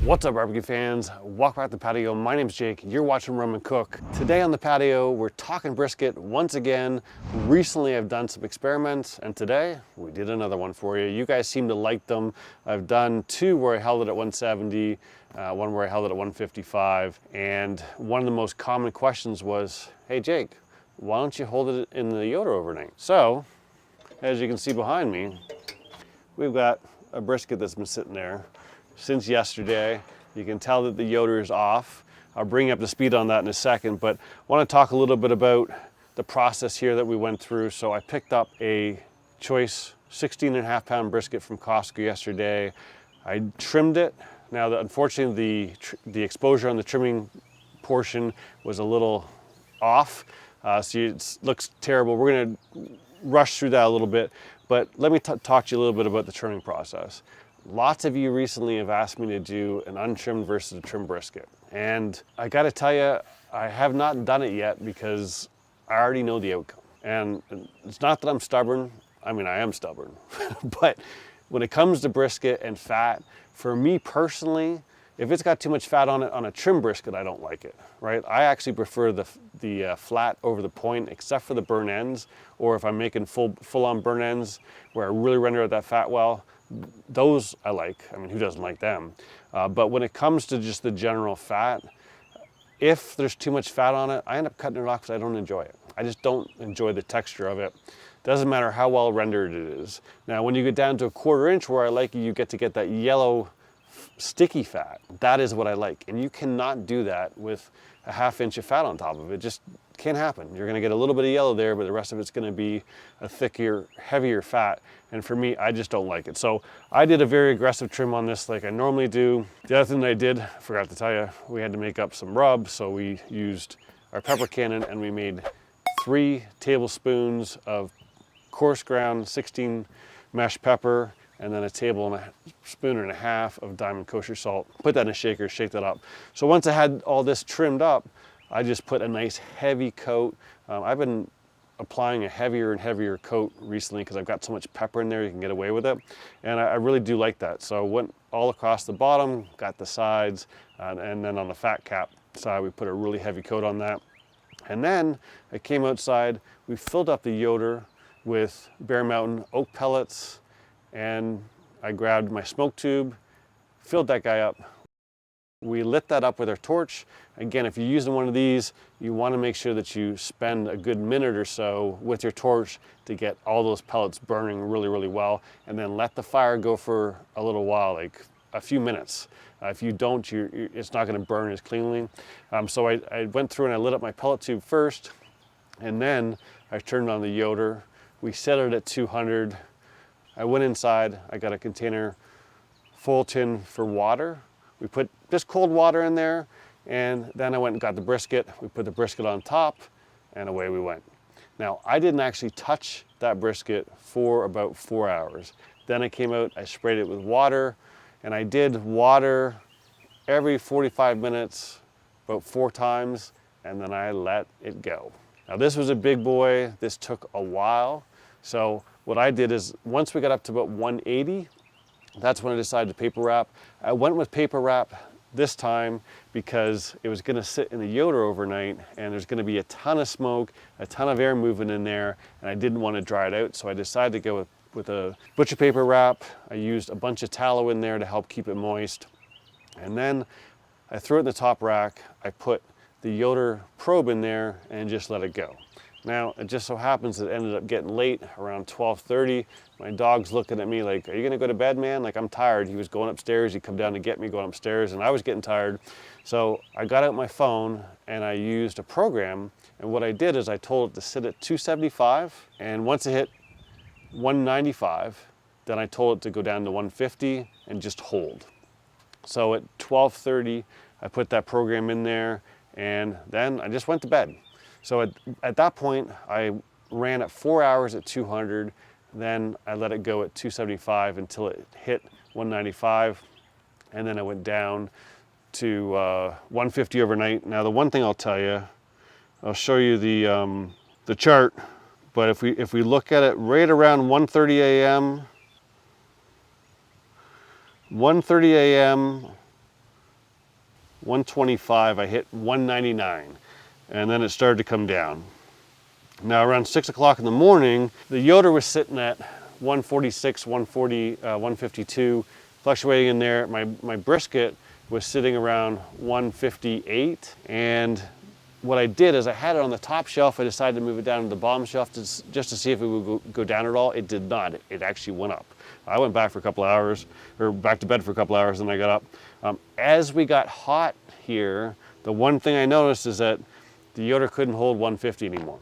What's up, barbecue fans? Welcome back to the patio. My name's Jake. You're watching Roman Cook. Today on the patio, we're talking brisket once again. Recently, I've done some experiments, and today we did another one for you. You guys seem to like them. I've done two where I held it at 170, one where I held it at 155, and one of the most common questions was, "Hey Jake, why don't you hold it in the Yoder overnight?" So, as you can see behind me, we've got a brisket that's been sitting there since yesterday. You can tell that the Yoder is off. I'll bring you up to speed on that in a second, but I want to talk a little bit about the process here that we went through. So I picked up a choice 16.5-pound brisket from Costco yesterday. I trimmed it. Now, unfortunately, the exposure on the trimming portion was a little off, so it looks terrible. We're going to rush through that a little bit, but let me talk to you a little bit about the trimming process. Lots of you recently have asked me to do an untrimmed versus a trimmed brisket. And I gotta tell you, I have not done it yet because I already know the outcome. And it's not that I'm stubborn. I mean, I am stubborn. But when it comes to brisket and fat, for me personally, if it's got too much fat on it on a trim brisket, I don't like it, right? I actually prefer the flat over the point, except for the burn ends, or if I'm making full-on burn ends where I really render out that fat well, those I like. I mean, who doesn't like them? But when it comes to just the general fat, if there's too much fat on it, I end up cutting it off because I don't enjoy it. I just don't enjoy the texture of it. Doesn't matter how well rendered it is. Now, when you get down to a 1/4 inch where I like it, you get to get that yellow sticky fat. That is what I like. And you cannot do that with a 1/2 inch of fat on top of it. Just can't happen. You're gonna get a little bit of yellow there, but the rest of it's gonna be a thicker, heavier fat. And for me, I just don't like it. So I did a very aggressive trim on this like I normally do. The other thing that I did, I forgot to tell you, we had to make up some rub. So we used our pepper cannon and we made 3 tablespoons of coarse ground 16 mesh pepper, and then a tablespoon and a half of diamond kosher salt. Put that in a shaker, shake that up. So once I had all this trimmed up, I just put a nice heavy coat. I've been applying a heavier and heavier coat recently because I've got so much pepper in there, you can get away with it. And I really do like that. So I went all across the bottom, got the sides, and then on the fat cap side, we put a really heavy coat on that. And then I came outside, we filled up the Yoder with Bear Mountain oak pellets, and I grabbed my smoke tube, filled that guy up. We lit that up with our torch. Again, if you're using one of these, you want to make sure that you spend a good minute or so with your torch to get all those pellets burning really, really well, and then let the fire go for a little while, like a few minutes. If you don't, it's not going to burn as cleanly. So I went through and I lit up my pellet tube first, and then I turned on the Yoder. We set it at 200. I went inside, I got a container full tin for water. We put just cold water in there, and then I went and got the brisket. We put the brisket on top, and away we went. Now, I didn't actually touch that brisket for about 4 hours. Then I came out, I sprayed it with water, and I did water every 45 minutes, about 4 times, and then I let it go. Now, this was a big boy. This took a while. So what I did is, once we got up to about 180, that's when I decided to paper wrap. I went with paper wrap this time because it was gonna sit in the Yoder overnight, and there's gonna be a ton of smoke, a ton of air moving in there, and I didn't want to dry it out. So I decided to go with a butcher paper wrap. I used a bunch of tallow in there to help keep it moist. And then I threw it in the top rack. I put the Yoder probe in there and just let it go. Now, it just so happens it ended up getting late, around 12:30. My dog's looking at me like, "Are you gonna go to bed, man?" Like, I'm tired. He was going upstairs. He'd come down to get me going upstairs, and I was getting tired. So I got out my phone and I used a program. And what I did is I told it to sit at 275. And once it hit 195, then I told it to go down to 150 and just hold. So at 12:30, I put that program in there, and then I just went to bed. So at that point, I ran at 4 hours at 200, then I let it go at 275 until it hit 195, and then I went down to 150 overnight. Now, the one thing I'll tell you, I'll show you the chart, but if we look at it right around 1:30 a.m., 1:30 a.m., 125, I hit 199, and then it started to come down. Now around 6 o'clock in the morning, the Yoder was sitting at 146, 140, 152, fluctuating in there. My brisket was sitting around 158, and what I did is I had it on the top shelf. I decided to move it down to the bottom shelf just to see if it would go down at all. It did not. It actually went up. I went back for a couple of hours, or back to bed for a couple of hours, and I got up. As we got hot here, the one thing I noticed is that the Yoder couldn't hold 150 anymore.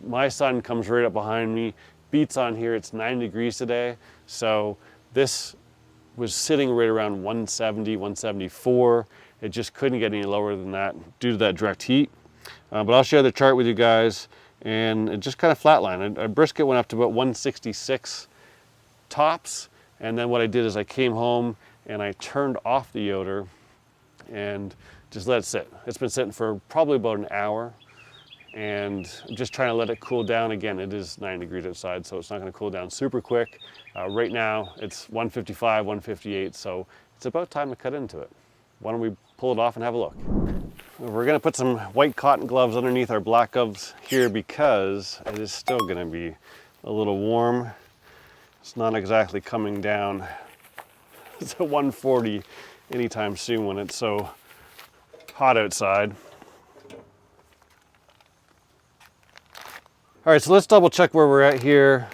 My son comes right up behind me, beats on here. It's 9 degrees today, so this was sitting right around 170, 174. It just couldn't get any lower than that due to that direct heat. But I'll share the chart with you guys, and it just kind of flatlined. Our brisket went up to about 166 tops, and then what I did is I came home and I turned off the Yoder and just let it sit. It's been sitting for probably about an hour, and I'm just trying to let it cool down. Again, it is 9 degrees outside, so it's not going to cool down super quick. Right now it's 155, 158, so it's about time to cut into it. Why don't we pull it off and have a look? We're going to put some white cotton gloves underneath our black gloves here because it is still going to be a little warm. It's not exactly coming down to 140 anytime soon when it's so hot outside. All right, so let's double check where we're at here.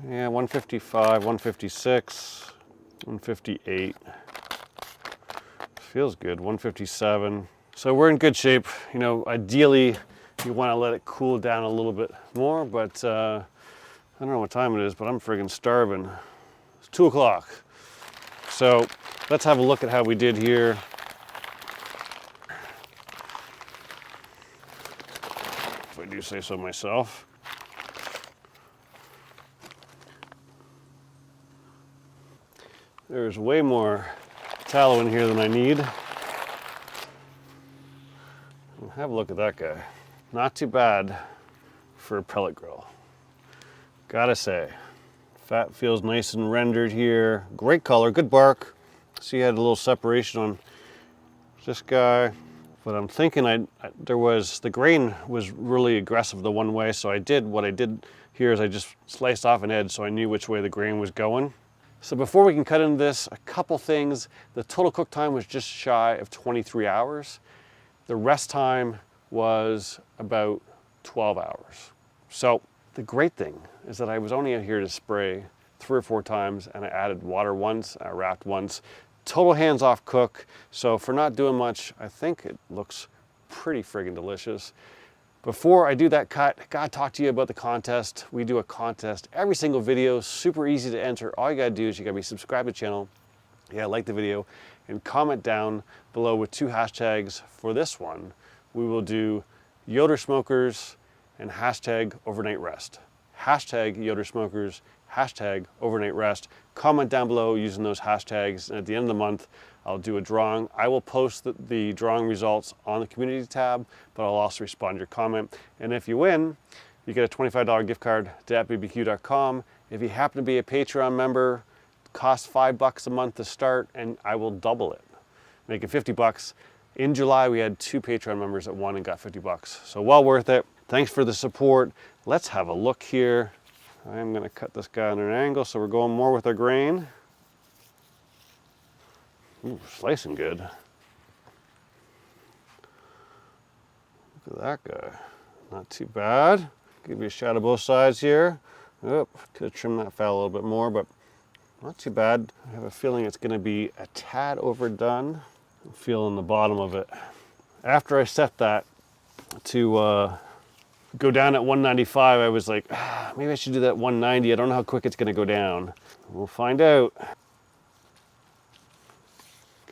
Yeah, 155, 156, 158. Feels good, 157. So we're in good shape. You know, ideally you want to let it cool down a little bit more, but I don't know what time it is, but I'm friggin' starving. It's 2 o'clock. So let's have a look at how we did here. If I do say so myself. There's way more tallow in here than I need. Have a look at that guy. Not too bad for a pellet grill. Gotta say, fat feels nice and rendered here. Great color, good bark. See, you had a little separation on this guy, but I'm thinking the grain was really aggressive the one way, so what I did here is I just sliced off an edge so I knew which way the grain was going. So before we can cut into this, a couple things. The total cook time was just shy of 23 hours. The rest time was about 12 hours. So the great thing is that I was only out here to spray 3 or 4 times, and I added water once, I wrapped once. Total hands-off cook. So for not doing much, I think it looks pretty friggin' delicious. Before I do that cut, I gotta talk to you about the contest. We do a contest every single video, super easy to enter. All you gotta do is you gotta be subscribed to the channel, like the video, and comment down below with 2 hashtags for this one. We will do Yoder smokers and hashtag overnight rest. Hashtag Yoder smokers, hashtag overnight rest. Comment down below using those hashtags, and at the end of the month, I'll do a drawing. I will post the drawing results on the community tab, but I'll also respond to your comment. And if you win, you get a $25 gift card to bbq.com. If you happen to be a Patreon member, it costs $5 a month to start, and I will double it, make it $50. In July, we had 2 Patreon members that won and got $50. So well worth it. Thanks for the support. Let's have a look here. I'm gonna cut this guy on an angle, so we're going more with our grain. Ooh, slicing good. Look at that guy. Not too bad. Give you a shot of both sides here. Oh, could have trimmed that fat a little bit more, but not too bad. I have a feeling it's gonna be a tad overdone. I'm feeling the bottom of it. After I set that to go down at 195, I was like, maybe I should do that 190. I don't know how quick it's gonna go down. We'll find out.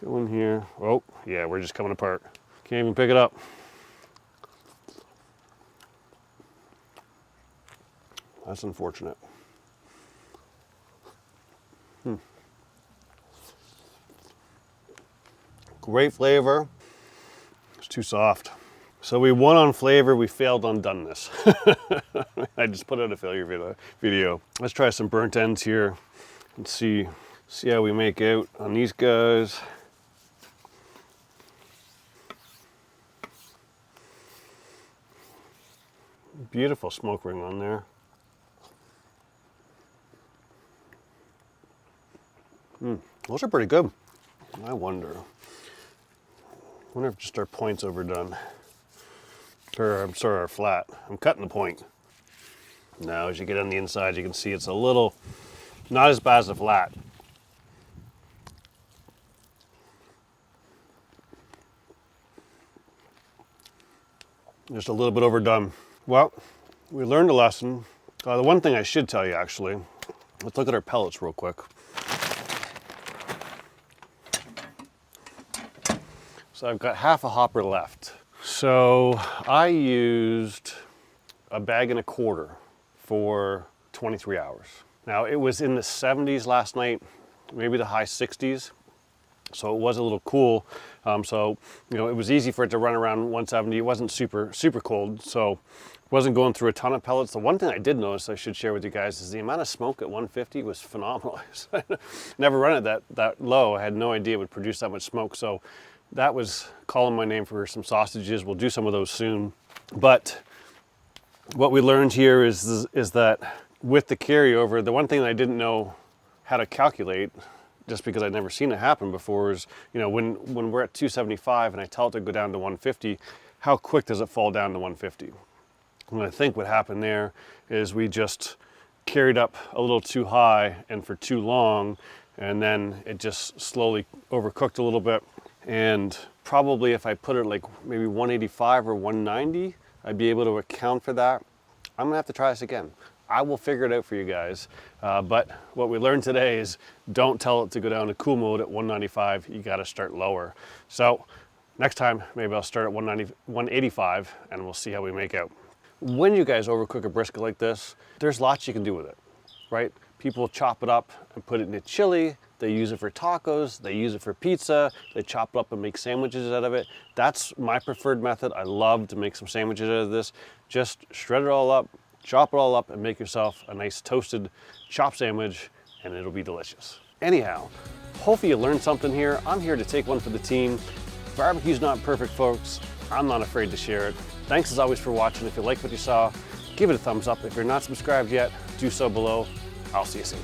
Go in here. Oh, yeah, we're just coming apart. Can't even pick it up. That's unfortunate. Great flavor. It's too soft. So we won on flavor, we failed on doneness. I just put out a failure video. Let's try some burnt ends here and see how we make out on these guys. Beautiful smoke ring on there. Those are pretty good. I wonder if just our point's overdone. Or, I'm sorry, our flat. I'm cutting the point. Now, as you get on the inside, you can see it's a little, not as bad as the flat. Just a little bit overdone. Well, we learned a lesson. The one thing I should tell you, actually, let's look at our pellets real quick. So I've got half a hopper left. So I used a bag and a quarter for 23 hours. Now it was in the 70s last night, maybe the high 60s. So it was a little cool. So, you know, it was easy for it to run around 170. It wasn't super cold. So wasn't going through a ton of pellets. The one thing I did notice I should share with you guys is the amount of smoke at 150 was phenomenal. Never run it that low. I had no idea it would produce that much smoke. So that was calling my name for some sausages. We'll do some of those soon. But what we learned here is that with the carryover, the one thing that I didn't know how to calculate, just because I'd never seen it happen before, is, you know, when we're at 275 and I tell it to go down to 150, how quick does it fall down to 150? And I think what happened there is we just carried up a little too high and for too long, and then it just slowly overcooked a little bit. And probably if I put it like maybe 185 or 190, I'd be able to account for that. I'm gonna have to try this again. I will figure it out for you guys. But what we learned today is don't tell it to go down to cool mode at 195. You gotta start lower. So next time, maybe I'll start at 185 and we'll see how we make out. When you guys overcook a brisket like this, there's lots you can do with it, right? People chop it up and put it in a chili. They use it for tacos, they use it for pizza, they chop it up and make sandwiches out of it. That's my preferred method. I love to make some sandwiches out of this. Just shred it all up, chop it all up, and make yourself a nice toasted chopped sandwich, and it'll be delicious. Anyhow, hopefully you learned something here. I'm here to take one for the team. Barbecue's not perfect, folks. I'm not afraid to share it. Thanks as always for watching. If you like what you saw, give it a thumbs up. If you're not subscribed yet, do so below. I'll see you soon.